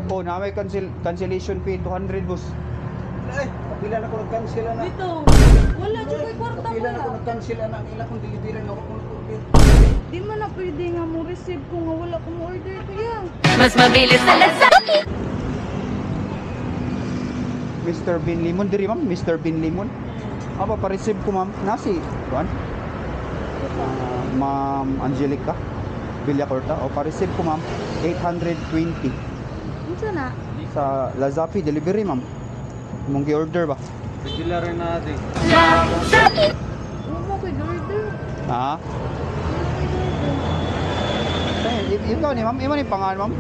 Oh, na may cancellation fee 200 boss. Ay, kapila na ko nag-cancel na. Dito. Wala dyan ko'y kwarta Kapila na ko kuya. nag-cancel na. Ang ila kong delivery na ako kung order. Di man na pwede nga mo receive kung nga wala kong order kuya. Mas mabilis sa Lazaki. Mr. Bin Limon diri ma'am, Mr. Bin Limon. Apa pa-receive ko ma'am? Nasi. Kuan? Ma'am Angelica Villacorta. O pa-receive ko ma'am 820 Unsa na? sa Lazaki delivery ma'am. Mong gi-order ba? Regular rin natin. Lazaki. Ano mo ko'y order? Ha? Ikaw ni ma'am, imo ni pangalan ma'am.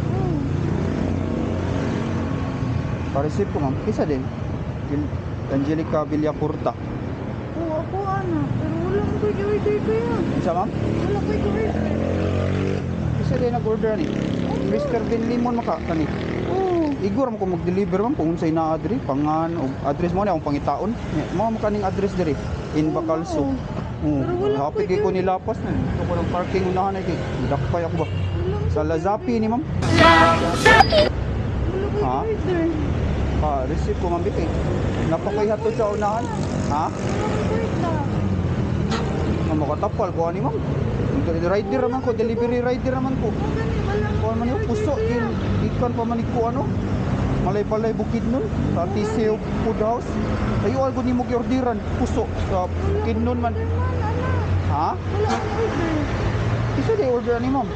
Oh. Pa-receive ko ma'am. Kisa din. Angelica Villacorta. Oo, ako ana. Pero wala mo ko'y order kuya. Isa ma'am? Wala ko'y order. Kisa din nag-order ni. Mr. Bin Limon maka kani. Oo. Igor mo ko mag-deliver ma'am kung unsay na adri pangan og address mo na akong pangitaon. Mga makaning address diri in Bacalso. Pero wala Happy pwede. ko nilapas na. Ito ko ng parking unahan ay kay dakpay ako ba. Wala mo Sa ko'y Lazaki ni ma'am. Lazaki. Wala ko'y Ha? order. Receive ko ma'am bitay. Napakay hatod sa unahan. Ha? Wala ko'y order. Makatapal ko ani ma'am. Rider naman ko, delivery rider naman ko. Kuha man yung puso, ikan pa man ko ano. Malay-balay bukid nun, sa TCO Food House. Ayaw algo ni mo giordiran, puso, sa bukid nun man. Ha? Wala akong order. Isa di order ni ma'am.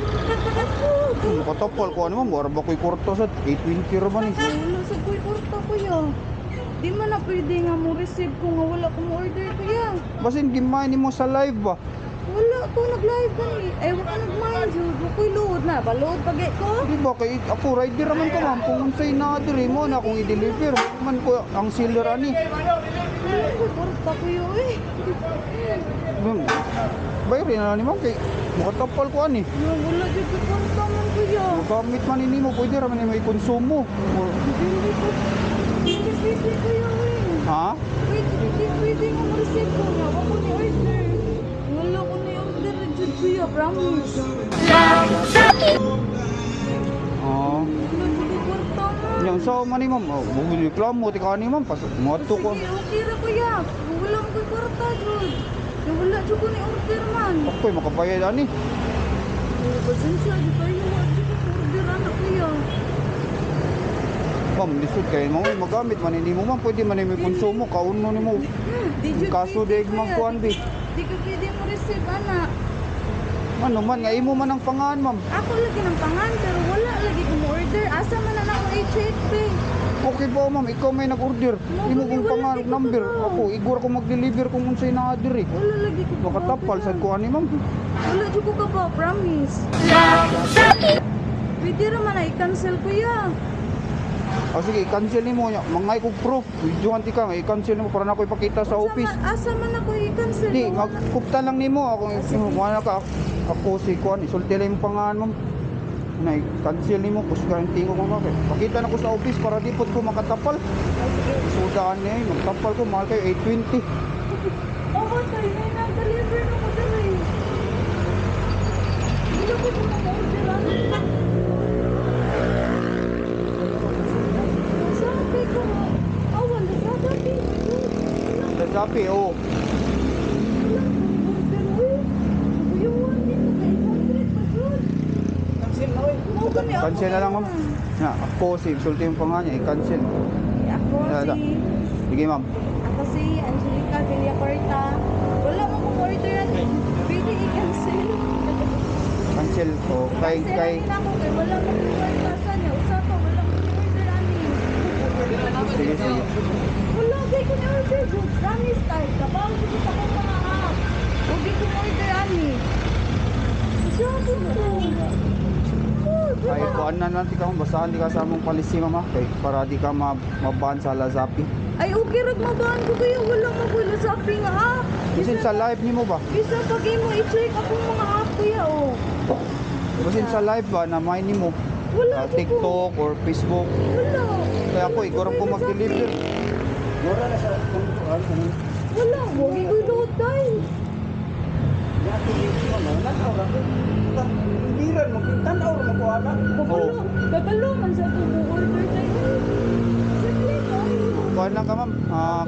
Makatapal ko ano ma'am, wala ba ko'y kurto sa 820 raman eh. Wala sa ko'y kwarta kuya. Di man na pwede nga mo receive kung nga wala kong order kuya. Basin gimay ni mo sa live ba? Wala ko nag-live kani. Eh, wala nag-mind yun. Ako'y load na. Baload pag ko. Di ba kay ako rider naman ko ma'am, kung unsay na diri mo na akong i-deliver. Man ko ang seller ani. Wala ko kwarta kuya eh. Bayarin na ni ma'am kay makatapal ko ani. Wala dyan ko kwarta man kuya. Magamit man ini mo, pwede raman ni may konsumo. Hindi ko. Hindi pwede kuya eh. Ha? Pwede nga mo receive ko nga. Ako ni order. Wala ko ni order na dyan kuya. Promise. Lazaki. Oo. Wala dyan ko kwarta man. Yang sa man ni ma'am, bugil reklamo ti kani ma'am, pas moto ko. Sige, okay ra kuya. Wala ko kwarta dyan. Wala dyan ko ni order man. Ako'y makabayad ani. Pasensya, di kayo. Wala dyan ko order anak kuya. Ma'am, lisod kay mo magamit man ini mo ma'am, pwede man ni may konsumo, kauno ni mo. Di dyan Kaso pwede, daig man kuya. kuan bi. Di ko pwede mo receive anak. Ano man nga imo man ang pangan ma'am. Ako lagi ng pangan pero wala lagi ko mo order. Asa man na ako i-check pe. Okay po ma'am, ikaw may nag-order. Imo kong pangan ug number. Ako igor ko mag-deliver kung unsay na diri. Wala lagi ko. Makatapal sad ko ani ma'am. Wala jud ko ka ba, promise. Lazaki. Pwede ra man na i-cancel kuya. Sige, cancel nimo nya. Mangay kog proof. Videohan ti ka nga i-cancel nimo para na ko ipakita sa office. Asa man ako i-cancel? Di, magkupta lang nimo ako wala ka ako si kuan isulti lang yung pangalan ma'am. Na cancel nimo kus garanti ko ma'am. Pakita na ko sa office para di pod ko makatapal. Sudaan niya, magtapal ko mahal kayo 820. Oh, tayo na deliver na ko dali. Hindi ko mo order anak. Sabi ko, awan na sa dati. Sabi, oh. Cancel na oy. Cancel na lang ma'am. Na, ako si isulti yung pangalan niya, i-cancel. Ako Wala. si... Sige ma'am. Ako si Angelica Villacorta. Wala mo kong order. Pwede i-cancel. Cancel ko. Kay Cancel ako kay wala mo kong order. Saan niya? Usa to. Wala mo kong order ani. sige sige. Wala kay ko ni order. Promise tayo. Kabaw ko sa akong mga app. Huwag ko order ani. Sabi ko. Ay kuan na natin ka basahan di ka sa among policy ma'am. Kay para di ka maban sa Lazaki. Ay, okay rin mabaan ko kaya wala mo ko sa app nga app. Basin sa live nimo ba? Bisa pag mo i-check akong mga app kuya oh. Basin sa live ba na may nimo Wala ko. TikTok or Facebook. Wala. Kaya ako igor ko mag-deliver. Mura na sa kuntuan. Wala. Huwag ko load time. Yati dito mo na nakaw ra ko. Biran mo kintan or mo ko ana. Kabalo. Kabalo man sa tubo kuha lang ka ma'am.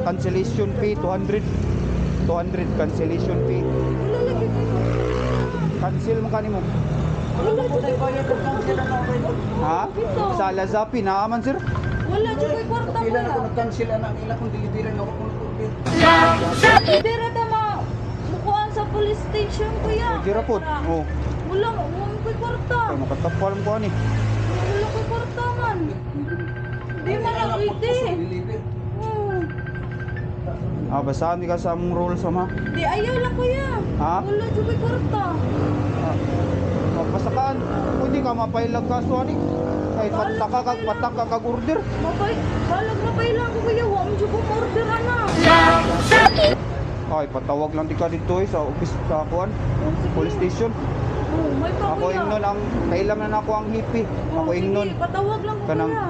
Cancellation fee 200. 200 cancellation fee. Wala lagi ko. Cancel mo kanimo. Wala lagi ko. Ha? Sa Lazapi naaman sir. Wala lagi ko kwarta Pila na ko wala. nag-cancel na ang ila kung delivery na ako kung order. Dira ta ma mukuan sa police station kuya. Dira po. Oh. Wala mo ko kwarta. Ay makatapal mo ani. Wala ko kwarta man. Di man na pwede. Deliver. Basahan di ka sa among rules ma. Di ayaw lang kuya. Ha? Wala lagi ko kwarta. Pasakaan. Pwede ka mapailag kaso ani. Ay pataka kag order. Mabay, balag na lang ko kuya. Wa mo jud ko order ana. Ay patawag lang di ka dito sa office sa kuan. Police station. Oh, may pa Ako kuya. ingnon ang kailan na ako ang hippie. Ako Sige, ingnon. patawag lang ko Kanang- kuya.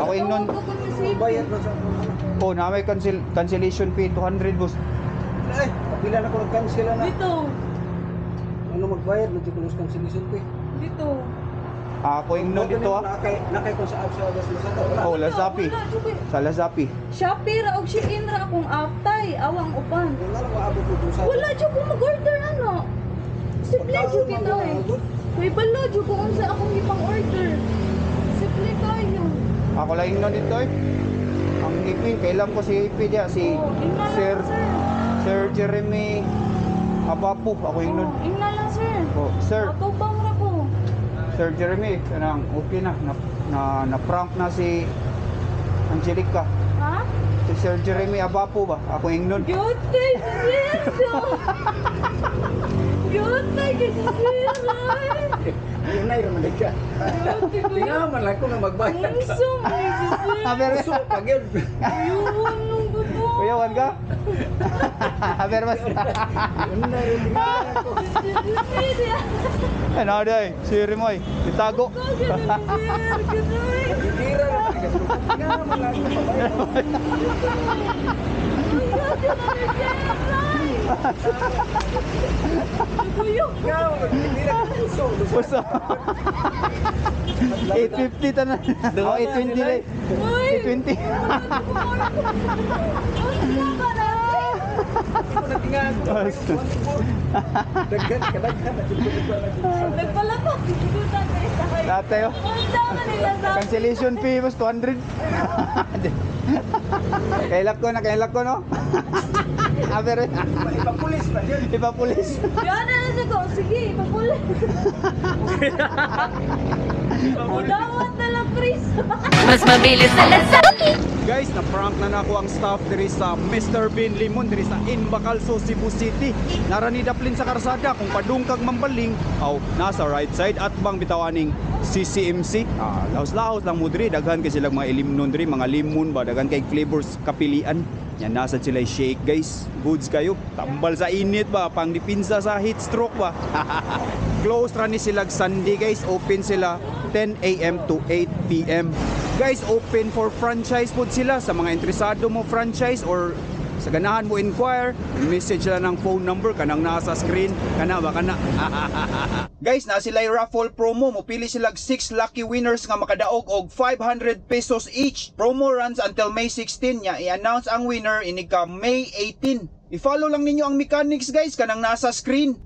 Ako ingnon. Patawag ko kuya, sige. Bayad na sa Oh, na may cancellation fee 200 boss. Ay, pila na ko nag-cancel na. Dito. Ano magbayad na ko ng cancellation fee. Dito. Ako ingnon dito ah. Nakay ko sa apps sa wala. Oh, Lazapi. Wala, Jubi. Sa Lazapi. Shopee ra og Shein ra akong aptay. Awang upan. Wala na maabot ko dun sa. Wala jud ko mag-order ano. Simple jud kita eh. May balo jud ko unsa akong ipang order. Simple kayo. Ako lang ingnon dito eh. Ang hippie, kailan ko si hippie dia si Oh, ingna lang, Sir sir. Sir Jeremy Abapu. Ako ingnon. Oh, ingna lang sir. Oh, sir. Matubang ra ko. Sir Jeremy, kanang okay na prank na si Angelica. Ha? Si Sir Jeremy Abapu ba? Ako ingnon. Good day, Sir. Good day, Sir. Yun na yun naman ka. Tingaman lang ko na magbayad. Unsa may Sir. Aber. So, pag yun. Ayun nung gusto. Kuya, wan ka? Aber mas. Yun na yun. Tingaman ko. Ano day? Si Rimoy, itago. Titira na. Tingaman lang ko magbayad. Tingaman, titira ko puso. Puso. 850 tanan. Oh, 820 day. 820. Ako na tingaman ko. Daghan ka, daghan. Nagpalapag. Tatay oh. Cancellation fee mas 200. Kailak ko no. Aber. Ipapulis pa yun. Iba pulis. Yan na siya ko. Sige, mapulit. Udawat na lang, Chris. Mas mabilis na Lazaki. Guys, na-prank na nako ang staff diri sa Mr. Bean Limon diri sa Inbacalso, Cebu City. Narani daplin sa karsada kung padungkag mambaling aw nasa right side at bang bitawaning CCMC. Laos-laos lang mo diri, daghan kay silang mga ilimnon diri, mga limon ba, daghan kay flavors kapilian. Yan nasa sila shake guys. Goods kayo. Tambal sa init ba, pang dipinsa sa heat stroke ba. Close ra ni sila Sunday guys. Open sila 10 AM to 8 PM. Guys, open for franchise po sila sa mga interesado mo franchise or sa ganahan mo inquire, message sila ng phone number kanang nasa screen kana ba kana. Guys, na sila raffle promo, mopili sila 6 lucky winners nga makadaog og 500 pesos each. Promo runs until May 16 nya. I-announce ang winner inig ka May 18. I-follow lang ninyo ang mechanics guys kanang nasa screen.